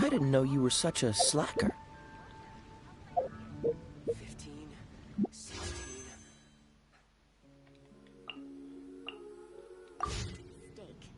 I didn't know you were such a slacker. 15, 16. Steak.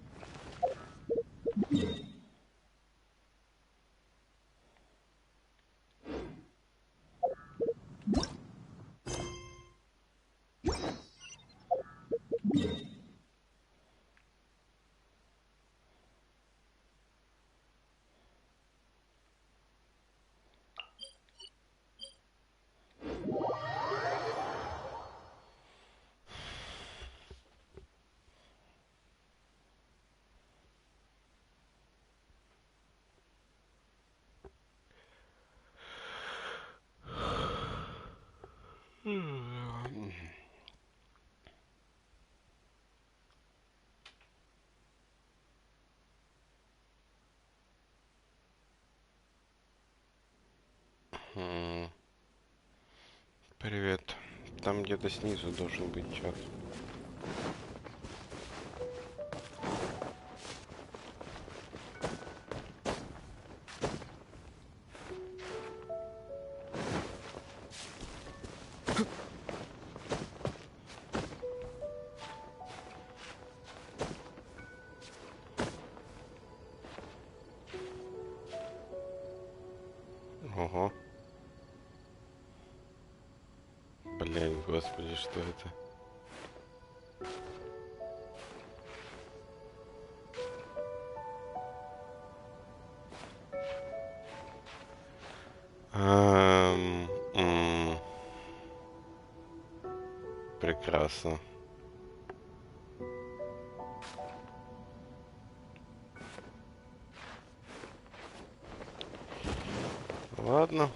Привет. Там где-то снизу должен быть чат. Ого. Блин, господи, что это? Прекрасно. Ладно.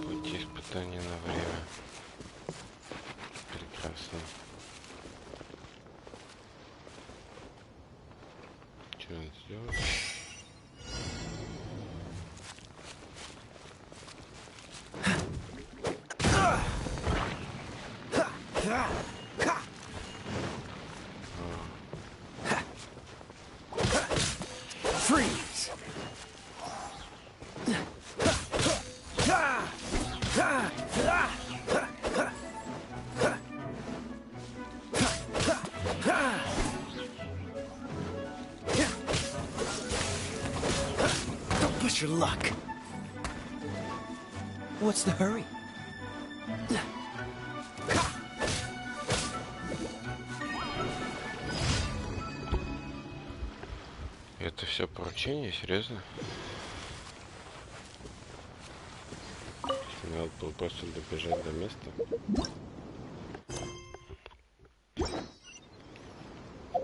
Пути испытания на время. Прекрасно. Что надо сделать? Freeze! Don't push your luck. What's the hurry? Это все поручение, серьезно? Мне надо было просто добежать до места.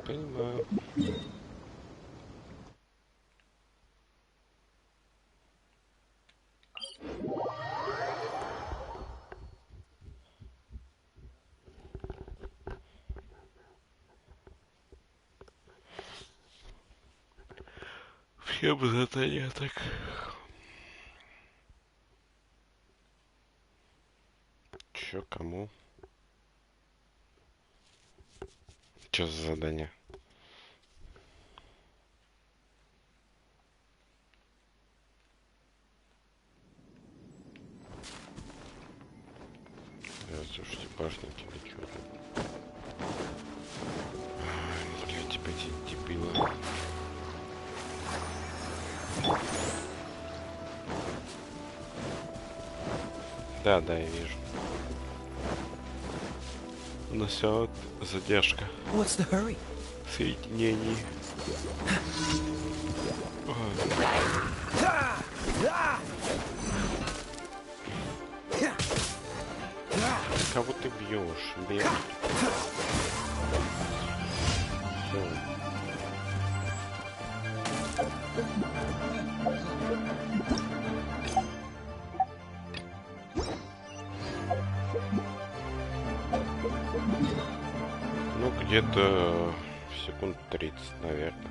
Понимаю. Всем задание так. Чё, кому? Чё за задание? Слушайте, башники или чё там? Блять, эти дебилы. Да, я вижу. У нас все задержка. What's the hurry? Соединений. Кого ты бьешь? Бьешь. Всё. Ну, где-то секунд 30, наверное.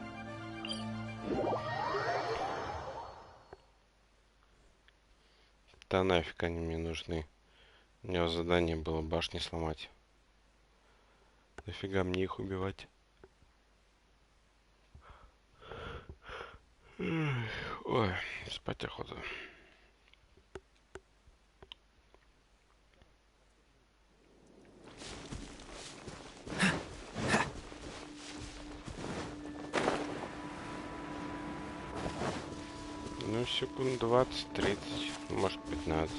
Да нафиг они мне нужны. У меня задание было башни сломать. Нафига мне их убивать? Ой, спать охота. Ну, секунд 20-30, может 15.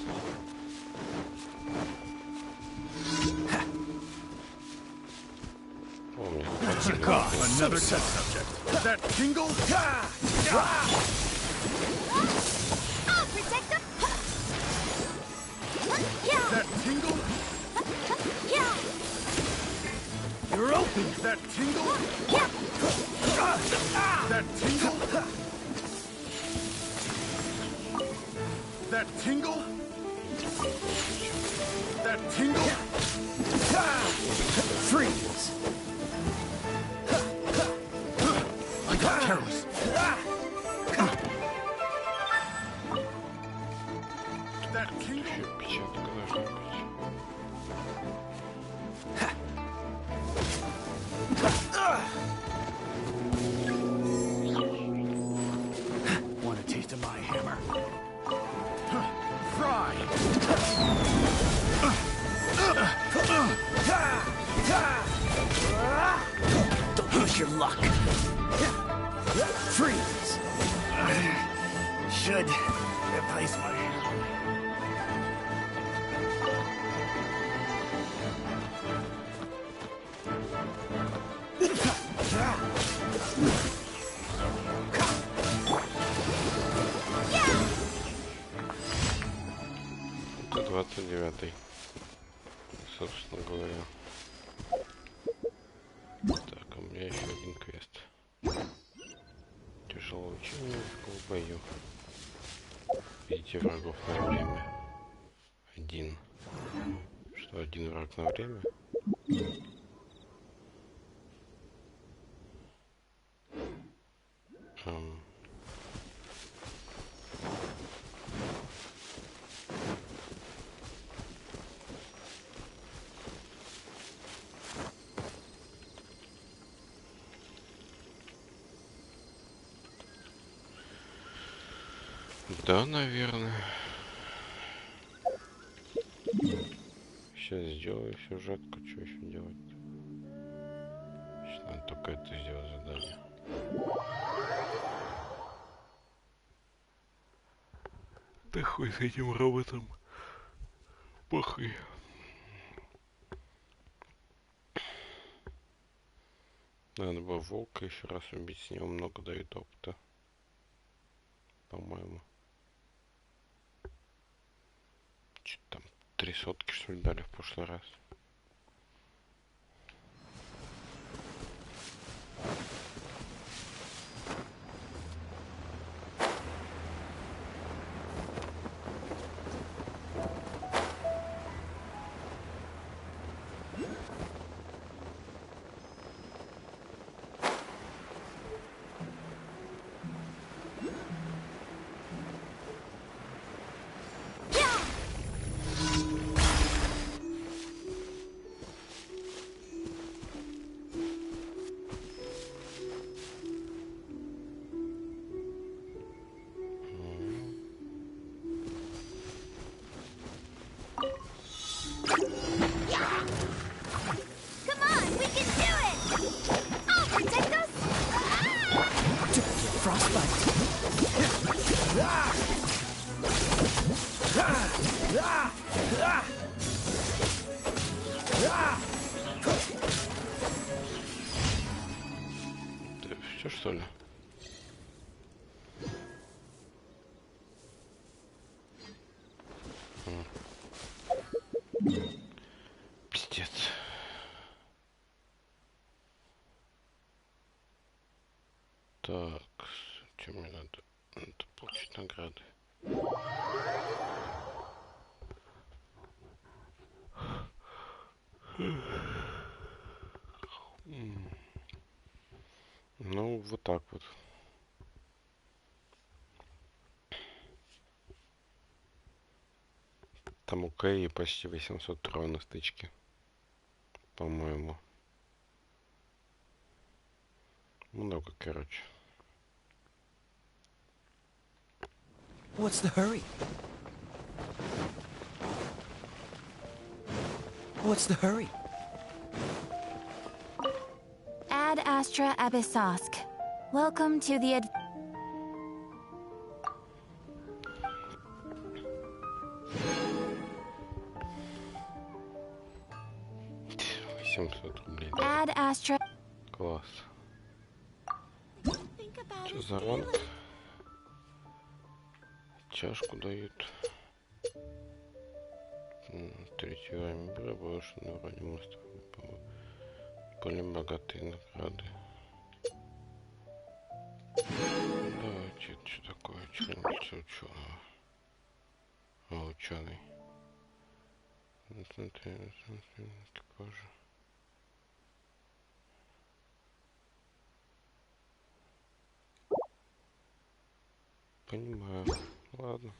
О, мне Check off another test subject. That tingle? I'll protect them. That tingle? Yeah. You're open. That tingle? That tingle? That tingle? That tingle? Freeze! I got careless. That tingle? Печатка должна быть. Want a taste of my hammer? Fry! Don't push your luck. Freeze! Should replace my hammer. Это 29-й. Собственно говоря. Так, у меня еще один квест. Тяжелое учение в бою. Видите врагов на время. Один. Что, один враг на время? Да, наверное. Сейчас сделаю сюжетку, что еще делать? Сейчас надо только это сделать задание. Да хуй с этим роботом. Похуй. Надо бы волка еще раз убить, с него много дает опыта. По-моему. Что-то там 3 сотки, что ли, дали в прошлый раз. Come on, we can do it. I'll protect us. Frostbite. Ты все, что ли? Так, чем мне надо? Надо получить награды. Ну, вот так вот. Там у Кэрри почти 800 урона на стычке. По-моему. Много, короче. What's the hurry? What's the hurry? Ad Astra Abyssosk. Welcome to the 800 рублей. Ad Astra. Класс. Think about Что his за ранг? feelings. Чашку дают. Третий уровень мира, больше на уровне моста. Более богатые награды. Давайте, это что такое? Член ученого. А, ученый. Экипажа. Понимаю. Ладно.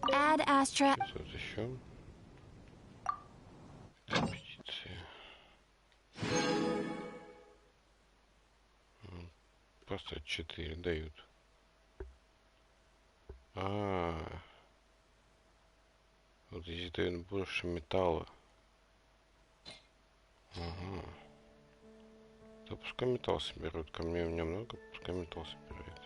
Ad Astra. Что тут еще? Репетиции. Просто 4 дают. Вот здесь дают больше металла. Ага. Да пускай металл соберут. Камней у меня много, пускай металл собирает.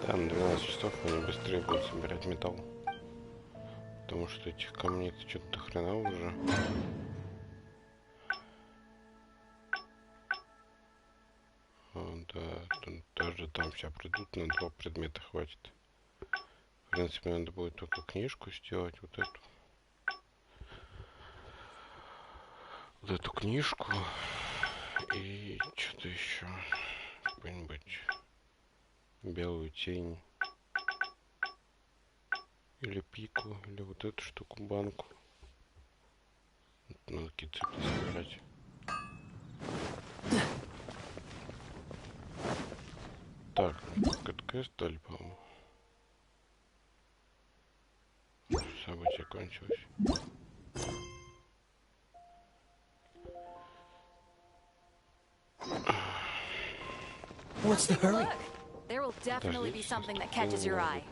Да, на 12 часов они быстрее будут собирать металл. Потому что этих камней-то что-то до хрена уже. Да, даже там все придут, на 2 предмета хватит. В принципе, надо будет только книжку сделать, вот эту. Вот эту книжку. И что-то еще. Какую-нибудь белую тень. Или пику, или вот эту штуку, банку. Надо какие-то цепи собирать. Так, этот квест дали, по-моему. Событие кончилось. What's the hurry? Look, there will definitely be Подождите, something that сейчас catches your eye.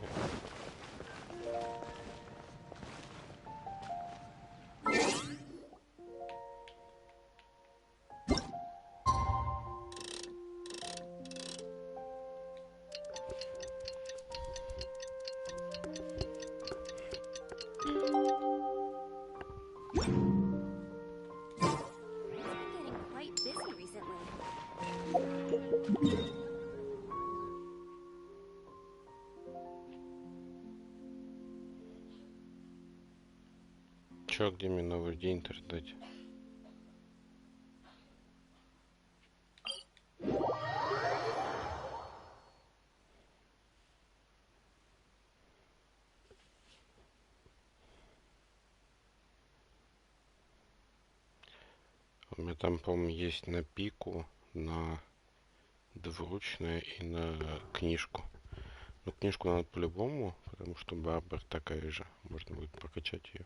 Getting quite busy recently. Чё, где мне новый день-то ждать? У меня там, по-моему, есть на пику, на двуручное и на книжку. Ну, книжку надо по-любому, потому что Барбар такая же. Можно будет прокачать ее.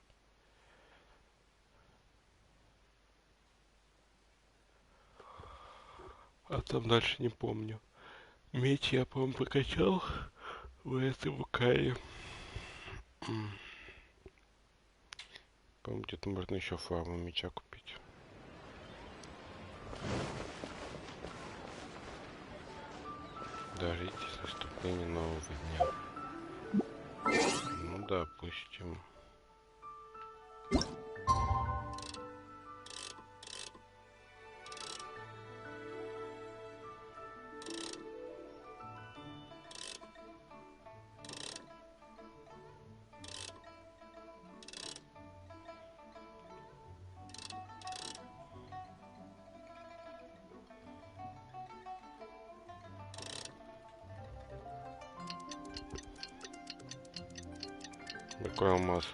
А там дальше не помню. Меч я, по-моему, прокачал в этом Кае. По-моему, где-то можно еще фарму меча купить. Дождитесь наступления нового дня. Ну, допустим. Какой алмаз?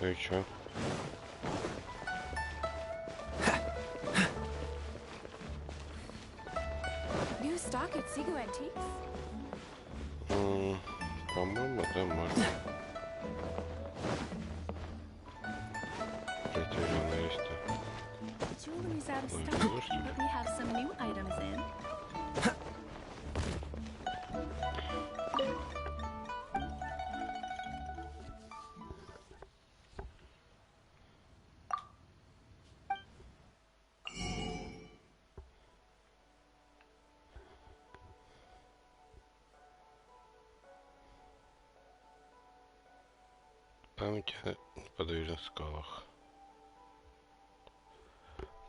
Ну и чё? По-моему, да, можно. Протеряно есть. Jewelry's out of stock, but we have some new items in. Память о неподвижных скалах.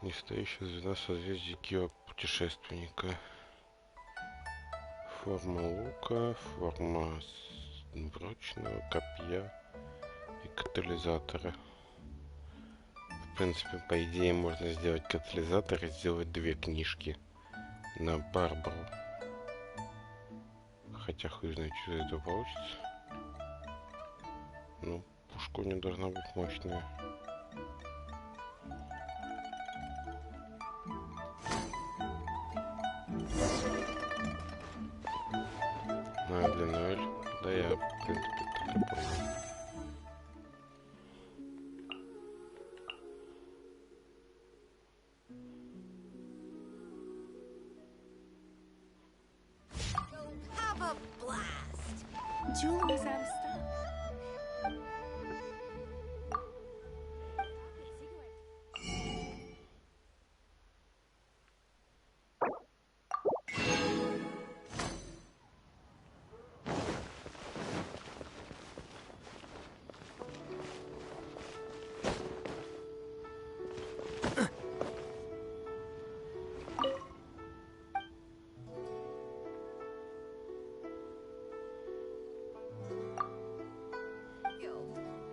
Нестоящая звезда созвездия Кио путешественника. Форма лука, форма брочного копья и катализатора. В принципе, по идее, можно сделать катализатор и сделать две книжки на Барбару. Хотя хуй знает, что из этого получится. Ну, пушка не должна быть мощная. На длину L. Да, я, в принципе, так и понял. Have a blast. Jewelry's out of stock.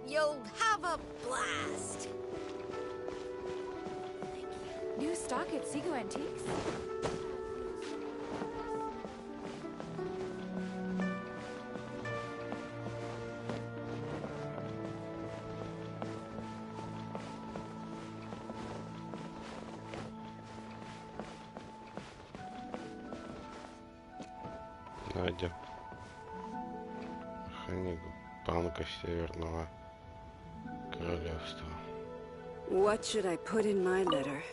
You'll have a blast. New stock at Seago Antiques. Надя. Охранник банка Северного Королевства. What should I put in my letter?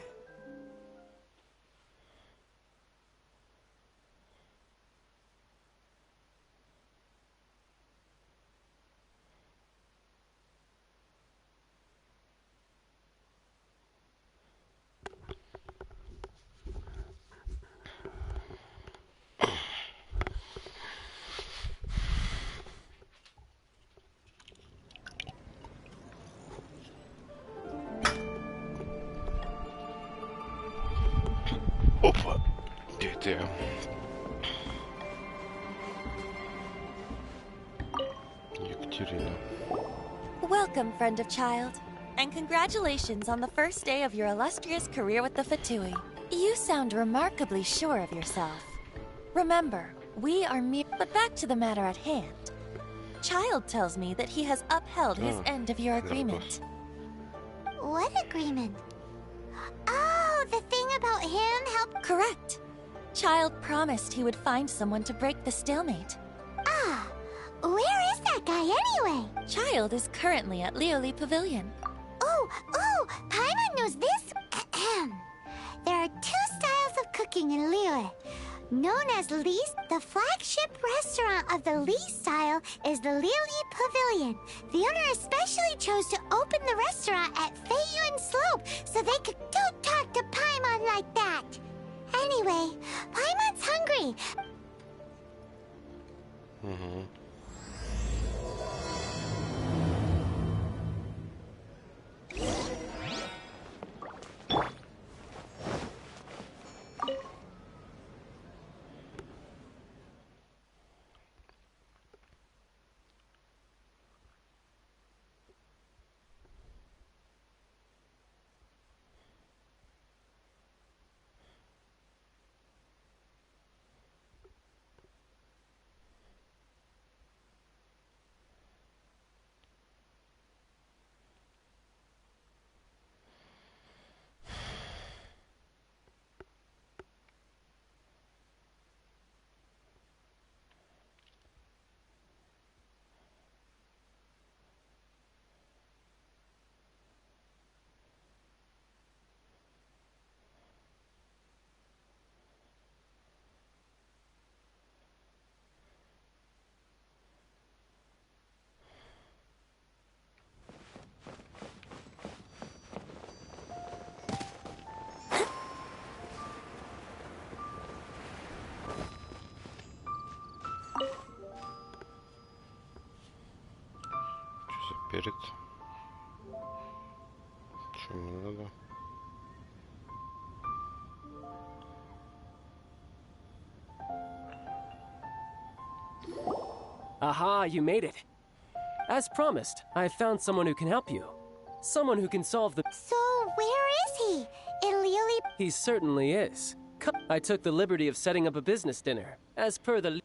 Опа! Где я? Екатерина. Welcome, friend of child, and congratulations on the first day of your illustrious career with the Fatui. You sound remarkably sure of yourself. Remember, we are mere... But back to the matter at hand. Child tells me that he has upheld his end of your agreement. What agreement? Oh, the thing about him help. Correct. Child promised he would find someone to break the stalemate. Ah, where is that guy anyway? Child is currently at Lioli Pavilion. Oh, Paimon knows this. There are two styles of cooking in Liyue. Known as Lee, the flagship restaurant of the Lee style is the Lioli Pavilion. The owner especially chose to open the restaurant at Feiyuan Slope so they could don't talk to Paimon like that. Anyway, Paimon's hungry. Перед. Что мне надо? Aha, you made it. As promised, I found someone who can help you. Someone who can solve the... So, where is he? In Lioli? He certainly is. I took the liberty of setting up a business dinner, as per the...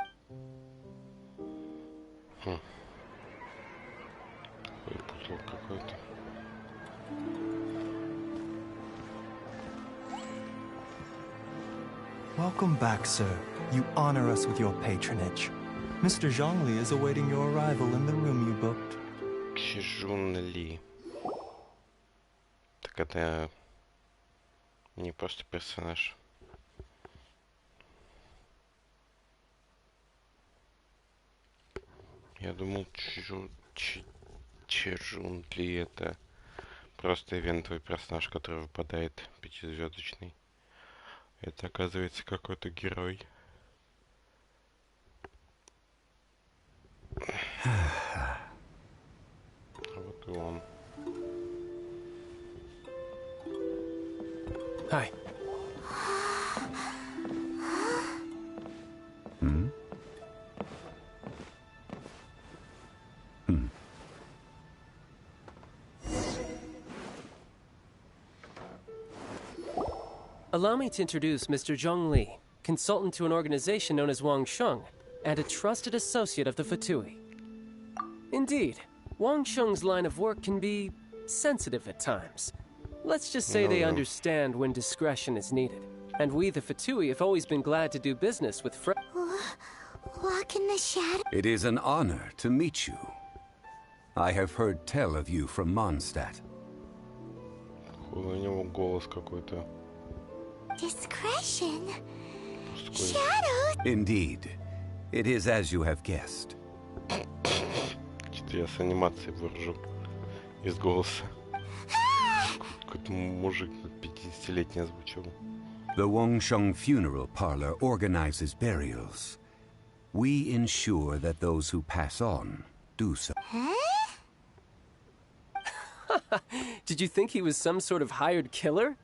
Выпутал какой-то. Welcome back, sir. You honor us with your patronage. Mr. Zhongli is awaiting your arrival in the room you booked. Чжун Ли. Так это не просто персонаж. Я думал, Чжун Ли это просто ивентовый персонаж, который выпадает 5-звездочный. Это оказывается какой-то герой. Вот и он. Hi. Allow me to introduce Mr. Zhong Li, consultant to an organization known as Wang Sheng, and a trusted associate of the Fatui. Indeed, Wang Sheng's line of work can be sensitive at times. Let's just say they understand when discretion is needed. And we, the Fatui, have always been glad to do business with Walk in the shadow. It is an honor to meet you. I have heard tell of you from Mondstadt. У него голос какой-то. Discretion? Shadows? Indeed. It is as you have guessed. Что-то я с анимацией выражу из голоса. Какой-то мужик 50-летний озвучил. The Wangsheng Funeral Parlor organizes burials. We ensure that those who pass on do so. Huh? Did you think he was some sort of hired killer?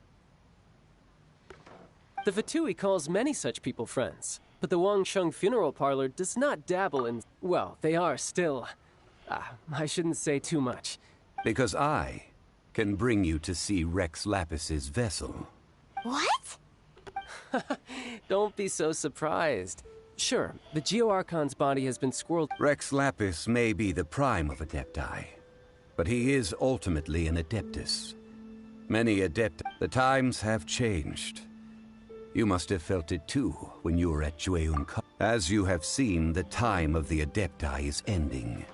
The Fatui calls many such people friends, but the Wangsheng Funeral Parlor does not dabble in... Well, they are still... I shouldn't say too much. Because I can bring you to see Rex Lapis's vessel. What? Don't be so surprised. Sure, the Geo-Archon's body has been squirreled... Rex Lapis may be the prime of Adepti, but he is ultimately an Adeptus. Many Adept... The times have changed. You must have felt it too when you were at Jueun. As you have seen, the time of the Adepti is ending.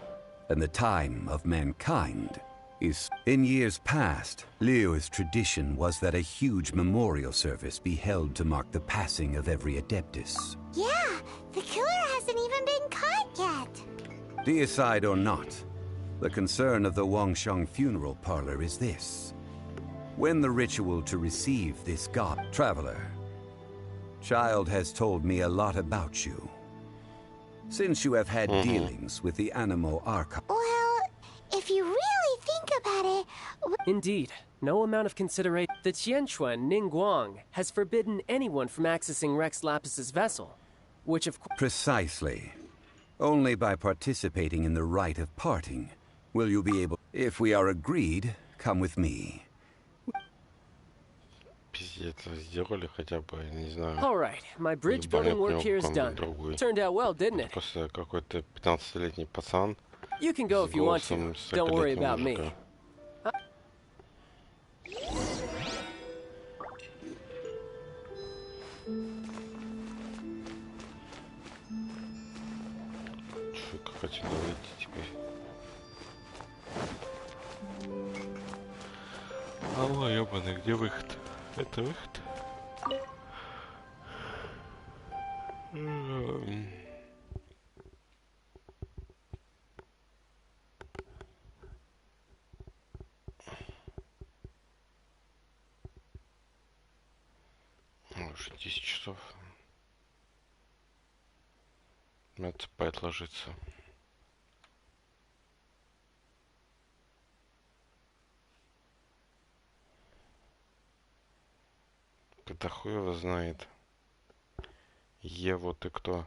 and the time of mankind is... In years past, Liyue's tradition was that a huge memorial service be held to mark the passing of every Adeptus. Yeah, the killer hasn't even been caught yet. Deicide or not, the concern of the Wangsheng funeral parlor is this. When the ritual to receive this god... Traveler, Child has told me a lot about you. Since you have had dealings with the Animo Archive... Well, if you really think about it... Indeed, no amount of consideration. The Tianquan Ningguang has forbidden anyone from accessing Rex Lapis's vessel, which of course... Precisely. Only by participating in the rite of parting will you be able... If we are agreed, come with me. Alright, my bridge building work here is done. Turned out well, didn't it? Какой-то 15-летний пацан. You can go if you want to. Don't worry about me. Как отсюда выйти теперь? Алло, ёбаный, где выход? Это выход? Уже 10 часов. Надо спать ложиться. Это хуй его знает. Ево, ты кто?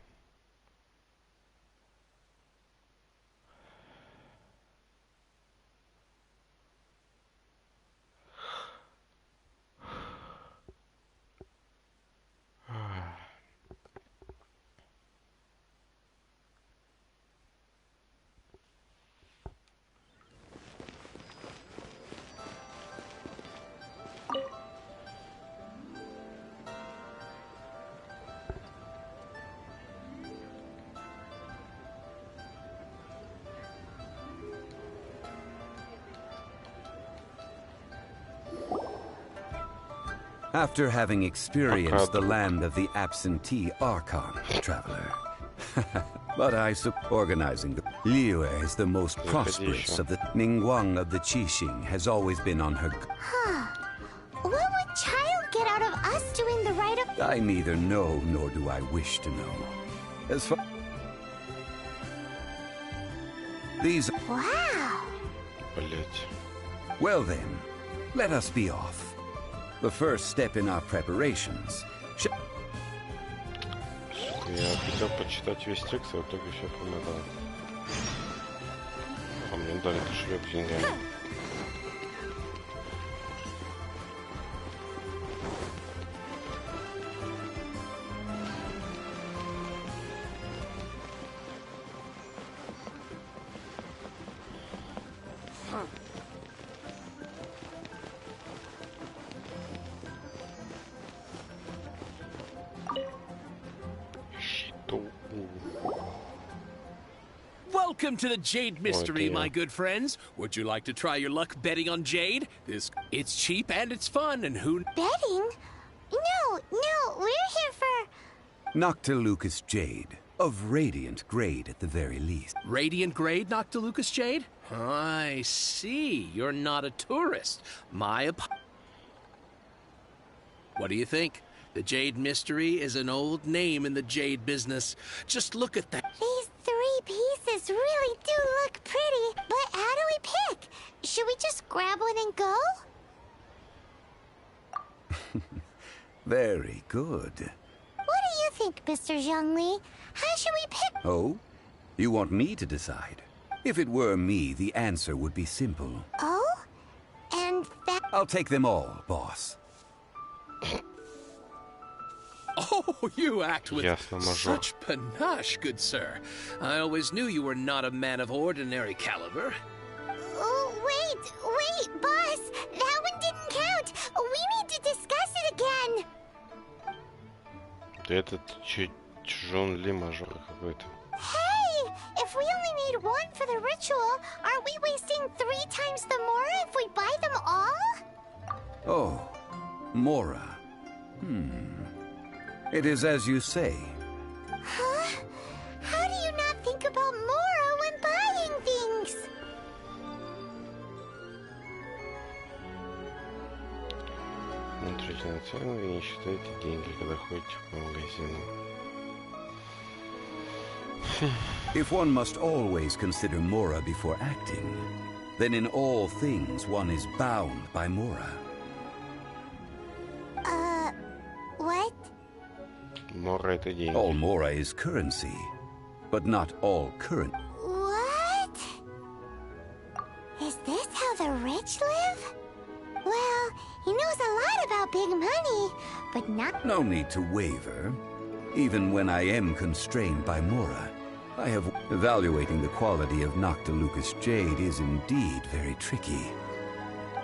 After having experienced the land of the absentee Archon, Traveler. But I organizing the... Liyue is the most prosperous of the... Ningguang of the Qixing has always been on her... Huh. What would Child get out of us doing the rite of... I neither know nor do I wish to know. As far... These... Wow. Well then, let us be off. The first step in our preparations. Я хотел почитать весь текст, а в итоге все помогало. А мне дали кошелек с деньгами. Welcome to the Jade Mystery, my good friends. Would you like to try your luck betting on Jade? It's cheap and it's fun, and who... Betting? No, we're here for... Noctilucus Jade, of Radiant grade at the very least. Radiant grade, Noctilucus Jade? I see. You're not a tourist. What do you think? The Jade Mystery is an old name in the Jade business. Just look at that. These 3 pieces really do look pretty, but how do we pick? Should we just grab one and go? Very good. What do you think, Mr. Zhongli? How should we pick? Oh? You want me to decide? If it were me, the answer would be simple. Oh? And that... I'll take them all, boss. Oh, you act with such panache, good sir. I always knew you were not a man of ordinary caliber. Oh, wait, boss! That one didn't count! We need to discuss it again! Этот Джон Ли мажор какой-то. Hey! If we only need one for the ritual, aren't we wasting 3 times the mora if we buy them all? Oh, mora. It is as you say. Huh? How do you not think about mora when buying things? Смотрите на цену и не считайте деньги, когда ходите по магазинам. If one must always consider mora before acting, then in all things one is bound by mora. What? Мора это деньги. All mora is currency, but not all current. What? Is this how the rich live? Well, he knows a lot about big money, but not... No need to waver. Even when I am constrained by mora, I have... Evaluating the quality of Noctilucous jade is indeed very tricky.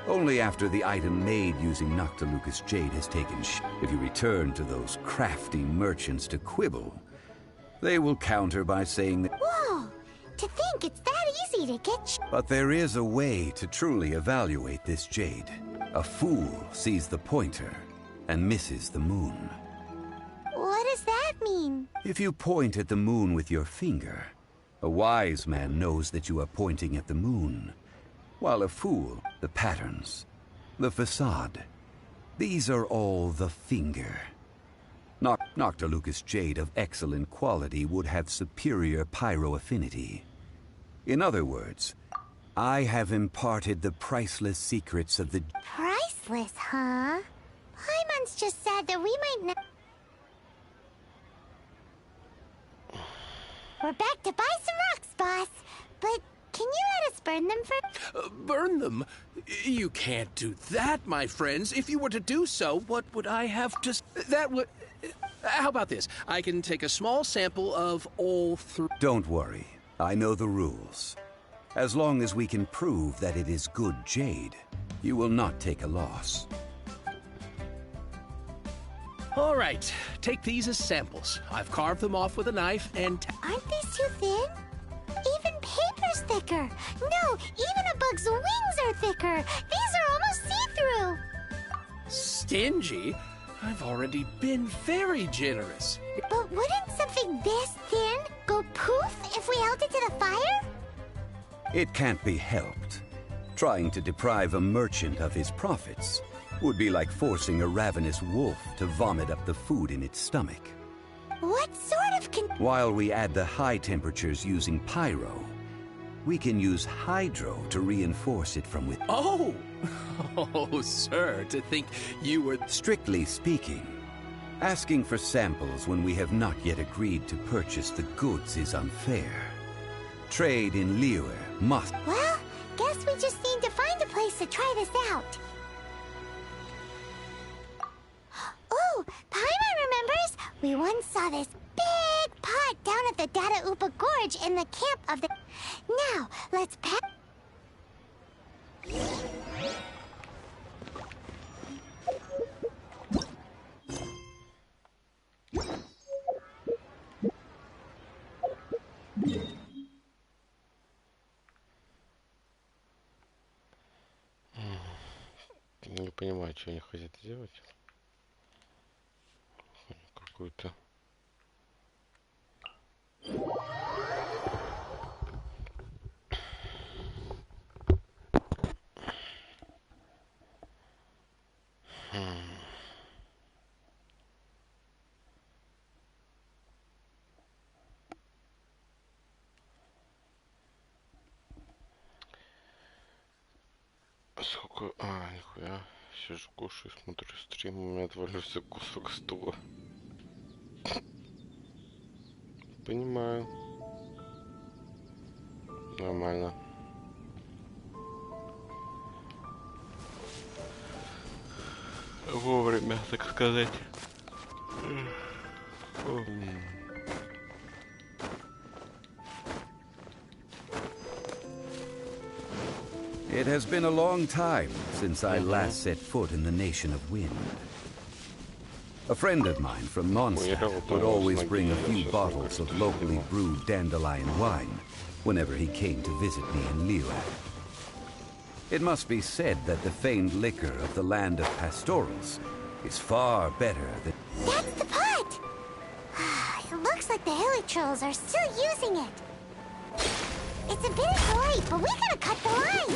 Only after the item made using Noctilucous jade has taken if you return to those crafty merchants to quibble, they will counter by saying that... Whoa! To think it's that easy to get... But there is a way to truly evaluate this jade. A fool sees the pointer and misses the moon. What does that mean? If you point at the moon with your finger, a wise man knows that you are pointing at the moon, while a fool, the patterns, the facade, these are all the finger. Noctilucous jade of excellent quality would have superior pyro affinity. In other words, I have imparted the priceless secrets of the... Priceless, huh? Paimon's just said that we might not... We're back to buy some rocks, boss. But can you let us burn them for... Burn them? You can't do that, my friends. If you were to do so, what would I have to... That would... How about this? I can take a small sample of all 3... Don't worry. I know the rules. As long as we can prove that it is good jade, you will not take a loss. All right. Take these as samples. I've carved them off with a knife and... Aren't these too thin? Even paper's thicker. No, even a bug's wings are thicker. These are almost see-through. Stingy? I've already been very generous. But wouldn't something this thin go poof if we held it to the fire? It can't be helped. Trying to deprive a merchant of his profits would be like forcing a ravenous wolf to vomit up the food in its stomach. What sort of While we add the high temperatures using pyro, we can use hydro to reinforce it from within. Oh! Oh, sir, to think you were... Strictly speaking, asking for samples when we have not yet agreed to purchase the goods is unfair. Trade in Liyue must... Well, guess we just need to find a place to try this out. Oh, Paimon remembers! We once saw this big pot down at the Dada Upa Gorge in the camp of the... Now, let's pack... Не понимаю, что они хотят сделать. Какую-то... Сколько... А, нихуя. Сижу, кушаю, смотрю стрим, у меня отвалился кусок стула. Понимаю. Нормально. Вовремя, так сказать. It has been a long time since I last set foot in the Nation of Wind. A friend of mine from Mondstadt would always bring a few bottles of locally brewed dandelion wine whenever he came to visit me in Liyue. It must be said that the famed liquor of the land of pastorals is far better than... That's the pot! It looks like the hilly trolls are still using it. It's a bit late, but we gotta cut the line.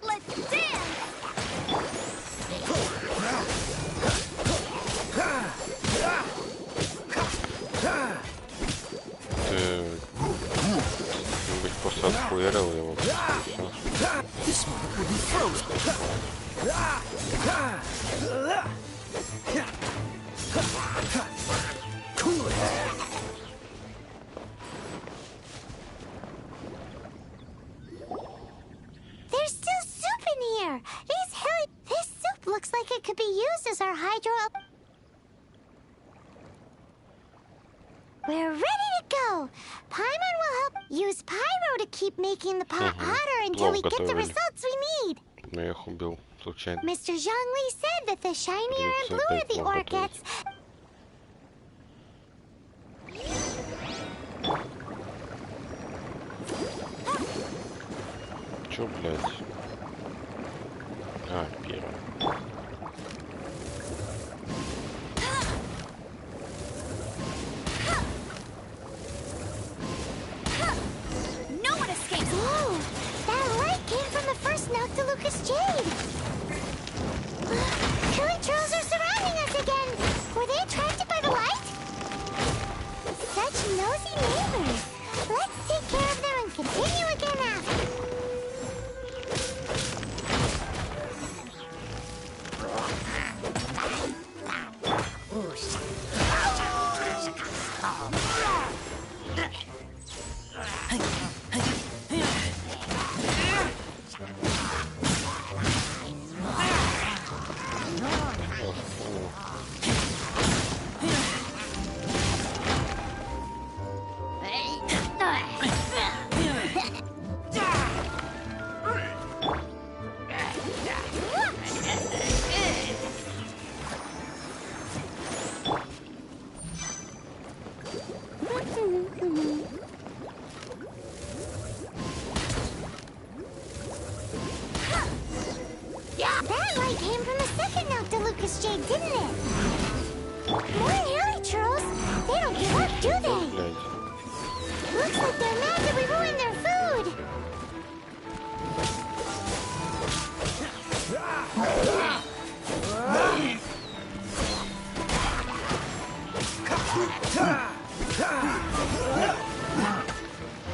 Let's dance! Быть просто отхуярил его. This one will be frozen. Cool it. There's still soup in here. This soup looks like it could be used as our hydro... We're ready to go. Paimon will help use pyro to keep making the pot hotter until we get the results we need. Но я их убил случайно. Mr. Zhongli said that the shinier and bluer the ore gets... Чё, блядь? А, первый. No one escapes! Whoa! That light came from the first Noctilucous Jade! Curly trolls are surrounding us again! Were they attracted by the light? Such nosy neighbors! Let's take care of them and continue again after. That light came from the second Noctilucous Jade, didn't it? More hilly trolls? They don't give up, do they? Looks like they're mad that we ruined their food.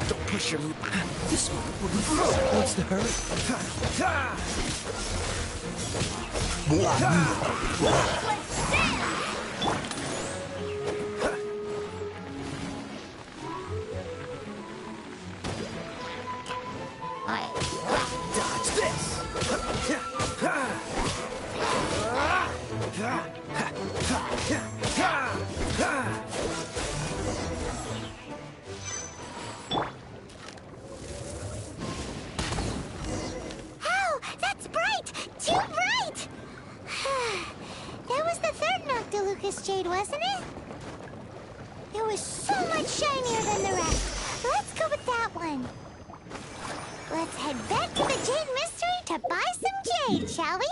Don't push your loop. This one will be frozen. What's the hurry? Dodge this! Oh, that's bright! Too bright! That was the third Noctilucous Jade, wasn't it? It was so much shinier than the rest. Let's go with that one. Let's head back to the Jade Mystery to buy some jade, shall we?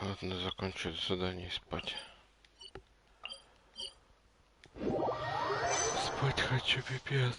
Ладно, закончу задание и спать. Спать хочу, пипец.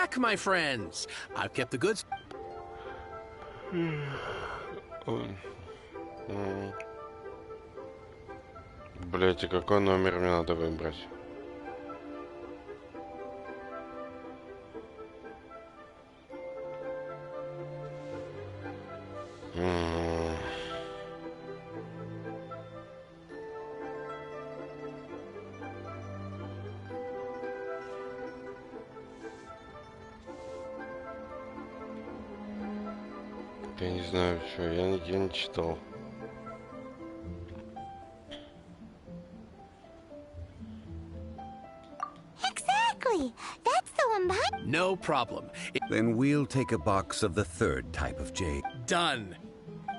back, my friends. I've kept the goods. Блять, а какой номер мне надо выбрать? Я не знаю, что, я не читал. Exactly. That's the one behind. No problem. Then we'll take a box of the third type of jade. Done.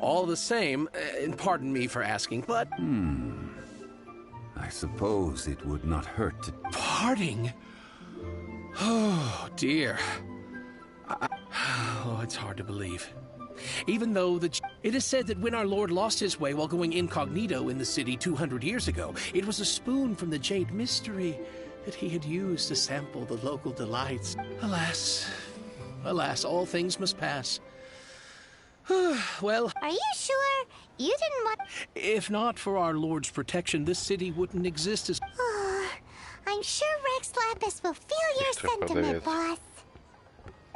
All the same, and pardon me for asking, but... I suppose it would not hurt to... Parting? Oh, dear. Oh, it's hard to believe. Even though it is said that when our Lord lost his way while going incognito in the city 200 years ago, it was a spoon from the Jade Mystery that he had used to sample the local delights. Alas, alas, all things must pass. Well... Are you sure? You didn't want... If not for our Lord's protection, this city wouldn't exist as... I'm sure Rex Lapis will feel your sentiment, boss.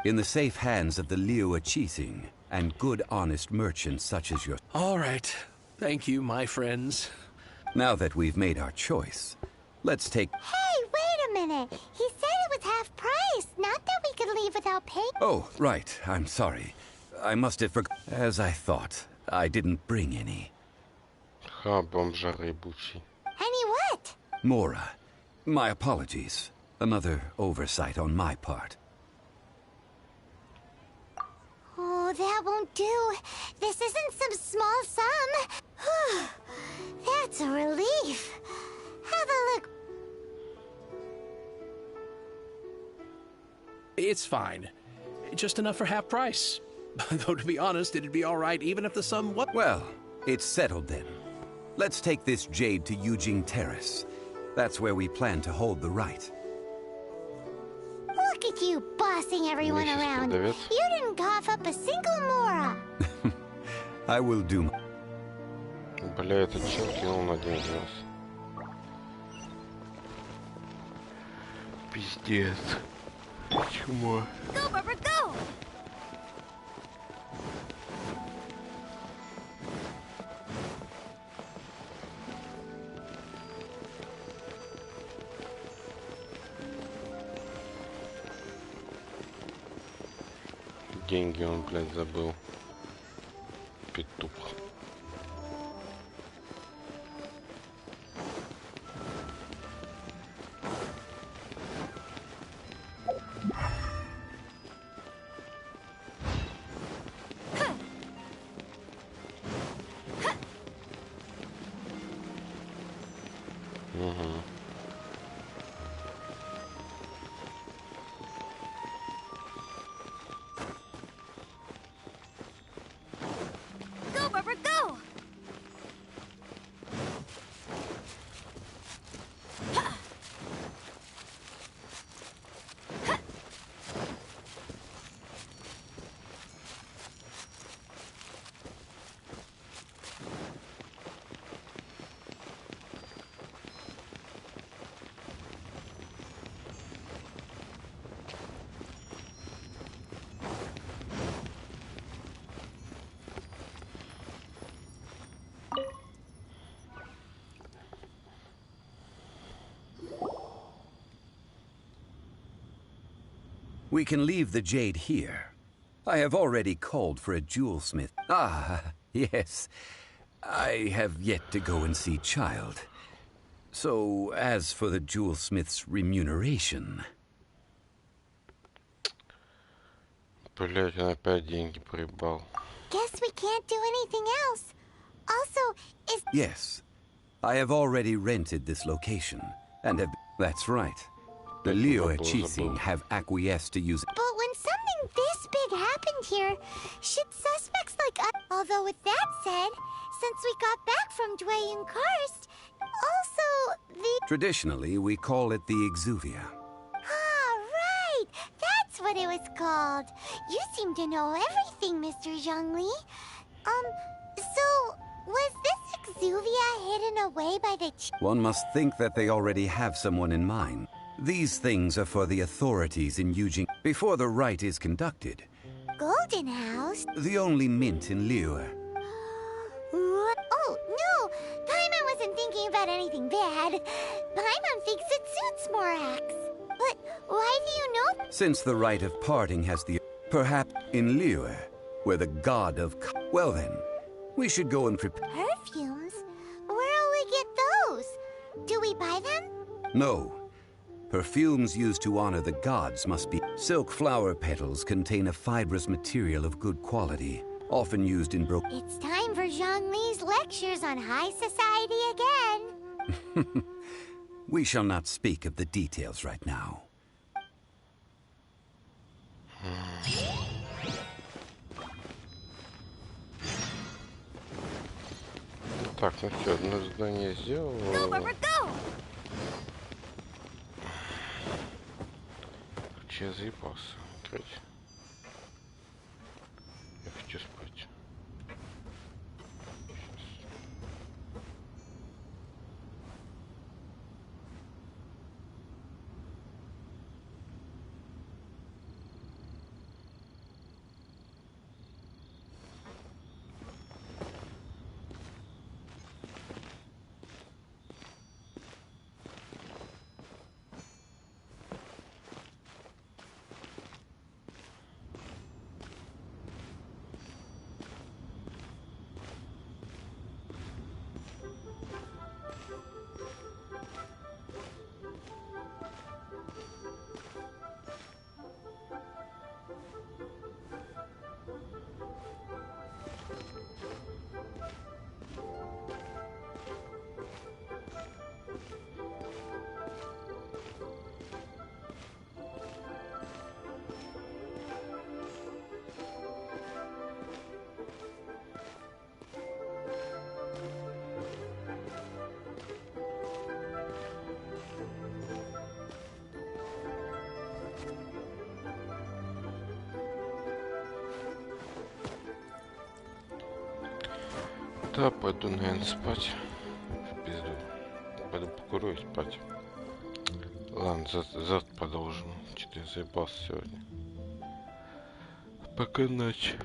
In the safe hands of the Liu Chising and good, honest merchants such as your... All right. Thank you, my friends. Now that we've made our choice, let's take... Hey, wait a minute. He said it was half price, not that we could leave without paying. Oh, right. I'm sorry. I must have forgotten. As I thought, I didn't bring any. Any what? Mora, my apologies. Another oversight on my part. Oh, that won't do. This isn't some small sum. That's a relief. Have a look. It's fine. Just enough for half price. Though, to be honest, it'd be all right even if the sum... What? Well, it's settled then. Let's take this jade to Yujing Terrace. That's where we plan to hold the rite. Look at you bossing everyone around. You didn't cough up a single Mora. I will do... Бля, этот чел кинул на деньги нас. Пиздец. Чмо. Go, Barbara, go! Деньги он, блядь, забыл. Петух. Go, Barbara, go! We can leave the jade here. I have already called for a jewelsmith. Ah, yes. I have yet to go and see Child. So, as for the jewelsmith's remuneration... Блять, он опять деньги проебал. Guess we can't do anything else. Also, is... Yes. I have already rented this location, and have... That's right. The Liu Chising have acquiesced to use... But when something this big happened here, should suspects like us... Although with that said, since we got back from Dwayne Karst, also the... Traditionally, we call it the Exuvia. Ah, right! That's what it was called. You seem to know everything, Mr. Zhongli. So was this exuvia hidden away by the One must think that they already have someone in mind. These things are for the authorities in Eugene before the rite is conducted. Golden House? The only mint in Liyue. Oh, no! Paimon wasn't thinking about anything bad. Paimon thinks it suits Morax. But why do you know? Since the rite of parting has the... Perhaps in Liyue, where the god of... Well then, we should go and prepare... Perfumes? Where'll we get those? Do we buy them? No. Perfumes used to honor the gods must be... Silk flower petals contain a fibrous material of good quality, often used in It's time for Zhongli's lectures on high society again. We shall not speak of the details right now. Так, ну все, одно задание сделал. Короче, я заебался. Треть. Я хочу спать. Да, пойду, наверное, спать. В пизду. Пойду покурю и спать. Ладно, завтра продолжим. Что-то я заебался сегодня. Пока ночь.